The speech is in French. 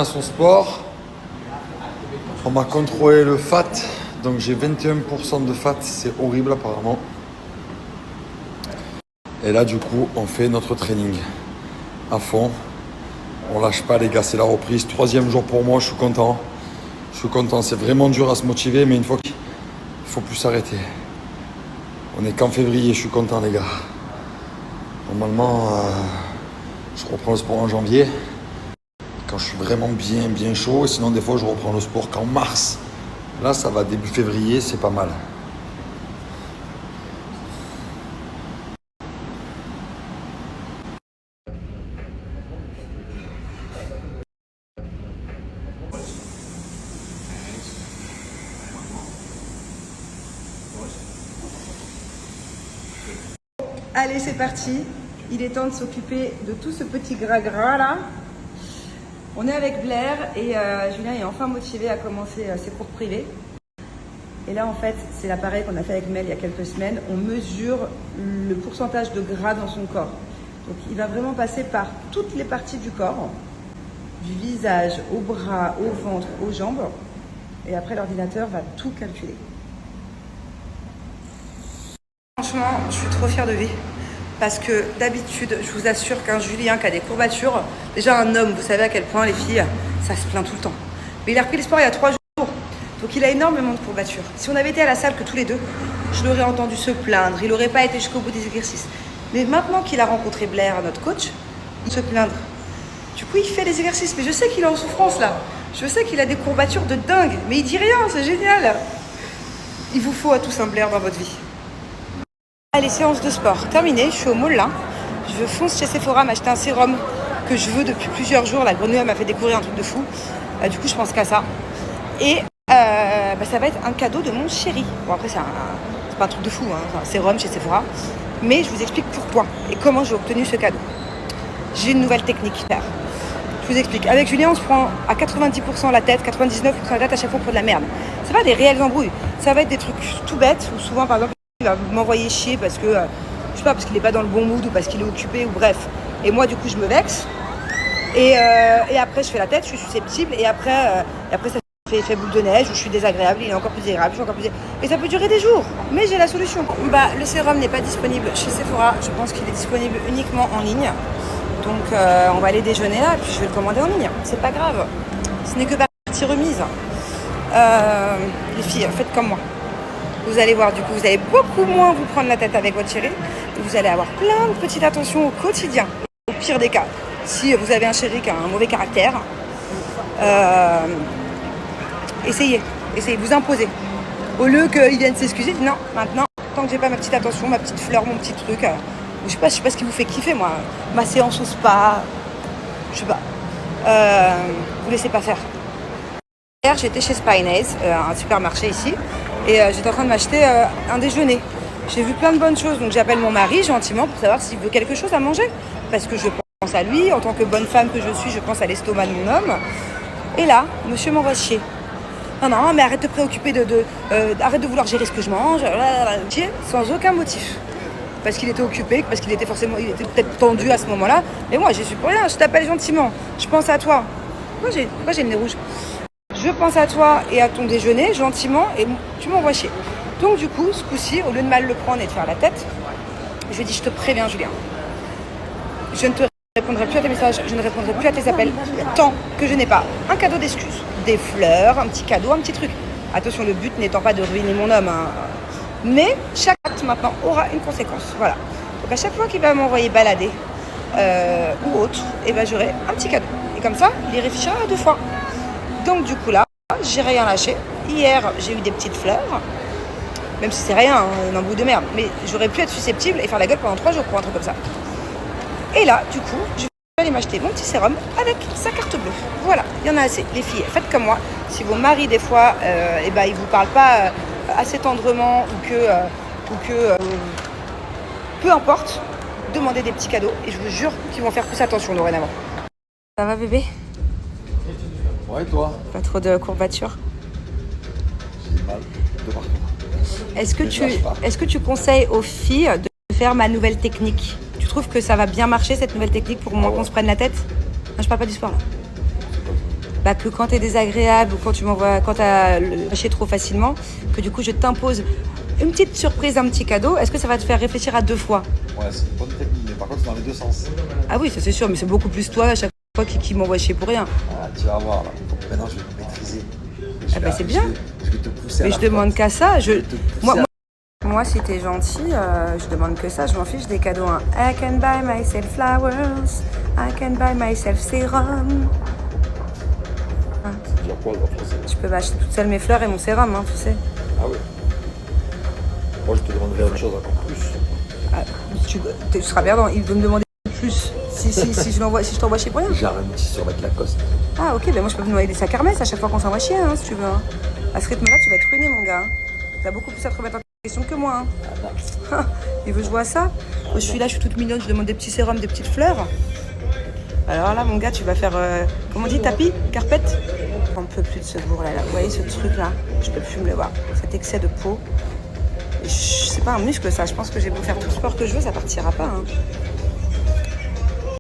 À son sport, on m'a contrôlé le fat, donc j'ai 21% de fat, c'est horrible apparemment. Et là du coup on fait notre training à fond, on lâche pas les gars, c'est la reprise, 3e jour pour moi, je suis content, c'est vraiment dur à se motiver, mais une fois qu'il faut plus s'arrêter. On est qu'en février, je suis content les gars. Normalement, je reprends le sport en janvier. Quand je suis vraiment bien chaud, et sinon des fois je reprends le sport qu'en mars. Là ça va début février, c'est pas mal. Allez, c'est parti. Il est temps de s'occuper de tout ce petit gras là. On est avec Blair et Julien est enfin motivé à commencer ses cours privés. Et là, en fait, c'est l'appareil qu'on a fait avec Mel il y a quelques semaines. On mesure le pourcentage de gras dans son corps. Donc, il va vraiment passer par toutes les parties du corps, du visage, au bras, au ventre, aux jambes. Et après, l'ordinateur va tout calculer. Franchement, je suis trop fière de lui. Parce que d'habitude, je vous assure qu'un Julien qui a des courbatures, déjà un homme, vous savez à quel point les filles, ça se plaint tout le temps. Mais il a repris le sport il y a 3 jours, donc il a énormément de courbatures. Si on avait été à la salle que tous les deux, je l'aurais entendu se plaindre, il n'aurait pas été jusqu'au bout des exercices. Mais maintenant qu'il a rencontré Blair, notre coach, il se plaindre. Du coup, il fait les exercices, mais je sais qu'il est en souffrance là. Je sais qu'il a des courbatures de dingue, mais il dit rien, c'est génial. Il vous faut à tous un Blair dans votre vie. Allez, séance de sport terminée, je suis au mall là. Je fonce chez Sephora m'acheter un sérum que je veux depuis plusieurs jours. La grenouille m'a fait découvrir un truc de fou. Du coup, je pense qu'à ça. Et ça va être un cadeau de mon chéri. Bon, après, c'est pas un truc de fou, hein. C'est un sérum chez Sephora. Mais je vous explique pourquoi et comment j'ai obtenu ce cadeau. J'ai une nouvelle technique. Je vous explique. Avec Julien, on se prend à 90% la tête, 99% la tête à chaque fois pour de la merde. C'est pas des réelles embrouilles. Ça va être des trucs tout bêtes, ou souvent, par exemple, il va m'envoyer chier parce que, je sais pas, parce qu'il est pas dans le bon mood ou parce qu'il est occupé ou bref. Et moi, du coup, je me vexe. Et après, je fais la tête, je suis susceptible. Et après ça fait boule de neige où je suis désagréable, il est encore plus désagréable, je suis encore plus Et ça peut durer des jours. Mais j'ai la solution. Le sérum n'est pas disponible chez Sephora. Je pense qu'il est disponible uniquement en ligne. Donc, on va aller déjeuner là et puis je vais le commander en ligne. C'est pas grave. Ce n'est que partie remise. Les filles, faites comme moi. Vous allez voir, du coup, vous allez beaucoup moins vous prendre la tête avec votre chéri. Et vous allez avoir plein de petites attentions au quotidien. Au pire des cas, si vous avez un chéri qui a un mauvais caractère, essayez, vous imposez. Au lieu qu'il vienne s'excuser, non, maintenant, tant que j'ai pas ma petite attention, ma petite fleur, mon petit truc, je sais pas ce qui vous fait kiffer, moi. Ma séance au spa, je sais pas. Vous laissez pas faire. Hier, j'étais chez Spinace, un supermarché ici. Et j'étais en train de m'acheter un déjeuner. J'ai vu plein de bonnes choses, donc j'appelle mon mari gentiment pour savoir s'il veut quelque chose à manger. Parce que je pense à lui, en tant que bonne femme que je suis, je pense à l'estomac de mon homme. Et là, monsieur m'envoie chier. Non, mais arrête de te préoccuper arrête de vouloir gérer ce que je mange. Chier sans aucun motif. Parce qu'il était occupé, parce qu'il était peut-être tendu à ce moment-là. Mais moi, j'y suis pour rien, je t'appelle gentiment. Je pense à toi. Pourquoi j'ai le nez rouge ? Je pense à toi et à ton déjeuner, gentiment, et tu m'envoies chier. Donc du coup, ce coup-ci, au lieu de mal le prendre et de faire la tête, je lui ai dit, je te préviens, Julien. Je ne te répondrai plus à tes messages, je ne répondrai plus à tes appels, tant que je n'ai pas un cadeau d'excuses, des fleurs, un petit cadeau, un petit truc. Attention, le but n'étant pas de ruiner mon homme, hein. Mais chaque acte maintenant aura une conséquence. Voilà. Donc à chaque fois qu'il va m'envoyer balader ou autre, j'aurai un petit cadeau. Et comme ça, il y réfléchira à 2 fois. Donc du coup là, j'ai rien lâché. Hier, j'ai eu des petites fleurs. Même si c'est rien, hein, une embrouille de merde. Mais j'aurais pu être susceptible et faire la gueule pendant 3 jours pour un truc comme ça. Et là, du coup, je vais aller m'acheter mon petit sérum avec sa carte bleue. Voilà, il y en a assez. Les filles, faites comme moi. Si vos maris, des fois, ils vous parlent pas assez tendrement ou que peu importe, demandez des petits cadeaux. Et je vous jure qu'ils vont faire plus attention dorénavant. Ça va bébé ? Ouais, toi ? Pas trop de courbatures. J'ai mal de partout. Est-ce que tu conseilles aux filles de faire ma nouvelle technique ? Tu trouves que ça va bien marcher cette nouvelle technique pour moins qu'on se prenne la tête ? Non, je parle pas du sport là. bah, que quand t'es désagréable ou quand tu m'envoies, quand t'as lâché trop facilement, que du coup je t'impose une petite surprise, un petit cadeau, est-ce que ça va te faire réfléchir à 2 fois? Ouais, c'est une bonne technique, mais par contre, c'est dans les deux sens. Ah oui, ça c'est sûr, mais c'est beaucoup plus toi à chaque fois qui m'envoie chier pour rien. Ah, tu vas voir, là. Maintenant, je vais te maîtriser. Ah bah c'est bien. Je vais te pousser à Mais la je demande qu'à ça. Moi, à... moi, si t'es gentil, je demande que ça. Je m'en fiche des cadeaux. Hein. I can buy myself flowers. I can buy myself serum. Hein. Tu vas quoi, en français? Je peux m'acheter toute seule mes fleurs et mon sérum, hein, tu sais. Ah ouais. Moi, je te demanderais autre chose encore plus. Ah, tu seras perdant. Il veut me demander plus si je t'envoie chier pour rien. Genre un petit survêt Lacoste. Ah ok, ben moi je peux me demander des sacs Hermès à chaque fois qu'on s'envoie chier, hein, si tu veux. Hein. À ce rythme-là, tu vas être ruiné, mon gars. T'as beaucoup plus à te remettre en question que moi. Hein. Il veut que je vois ça. Moi, je suis là, je suis toute mignonne, je demande des petits sérums, des petites fleurs. Alors là, mon gars, tu vas faire, comment on dit, tapis, carpette. On ne peut plus de ce bourrelet là. Vous voyez ce truc-là? Je peux plus me le voir. Cet excès de peau. C'est pas un muscle, ça. Je pense que j'ai beau faire tout le sport que je veux, ça partira pas. Hein.